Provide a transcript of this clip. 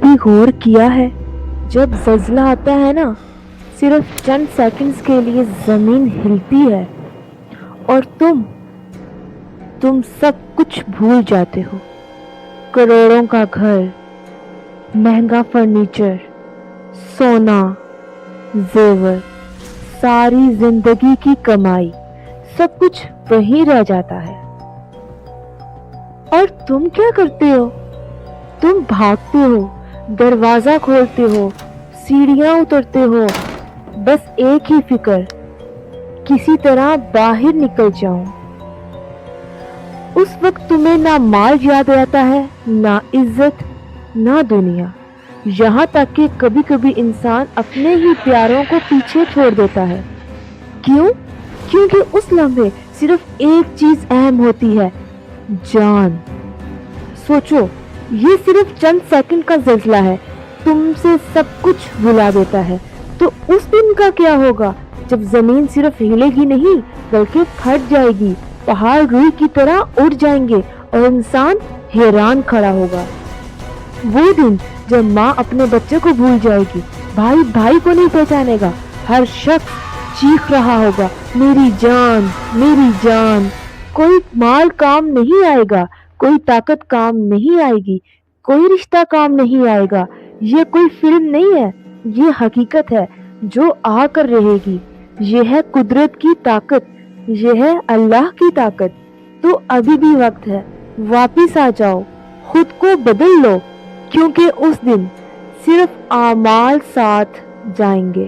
کبھی غور کیا ہے جب زلزلہ آتا ہے نا، صرف چند سیکنڈز کے لیے زمین ہلتی ہے اور تم سب کچھ بھول جاتے ہو۔ کروڑوں کا گھر، مہنگا فرنیچر، سونا، زیور، ساری زندگی کی کمائی، سب کچھ وہیں رہ جاتا ہے۔ اور تم کیا کرتے ہو؟ تم بھاگتے ہو، دروازہ کھولتے ہو، سیڑھیاں اترتے ہو، بس ایک ہی فکر، کسی طرح باہر نکل جاؤں۔ اس وقت تمہیں نہ مال یاد رہتا ہے، نہ عزت، نہ دنیا، یہاں تک کہ کبھی کبھی انسان اپنے ہی پیاروں کو پیچھے چھوڑ دیتا ہے۔ کیوں؟ کیونکہ اس لمحے صرف ایک چیز اہم ہوتی ہے، جان۔ سوچو، یہ صرف چند سیکنڈ کا زلزلہ ہے، تم سے سب کچھ بھلا دیتا ہے۔ تو اس دن کا کیا ہوگا جب زمین صرف ہلے گی نہیں بلکہ پھٹ جائے گی، پہاڑ روئی کی طرح اڑ جائیں گے اور انسان حیران کھڑا ہوگا۔ وہ دن جب ماں اپنے بچے کو بھول جائے گی، بھائی بھائی کو نہیں پہچانے گا، ہر شخص چیخ رہا ہوگا، میری جان، میری جان۔ کوئی مال کام نہیں آئے گا، کوئی طاقت کام نہیں آئے گی، کوئی رشتہ کام نہیں آئے گا۔ یہ کوئی فلم نہیں ہے، یہ حقیقت ہے جو آ کر رہے گی۔ یہ ہے قدرت کی طاقت، یہ ہے اللہ کی طاقت۔ تو ابھی بھی وقت ہے، واپس آ جاؤ، خود کو بدل لو، کیونکہ اس دن صرف اعمال ساتھ جائیں گے۔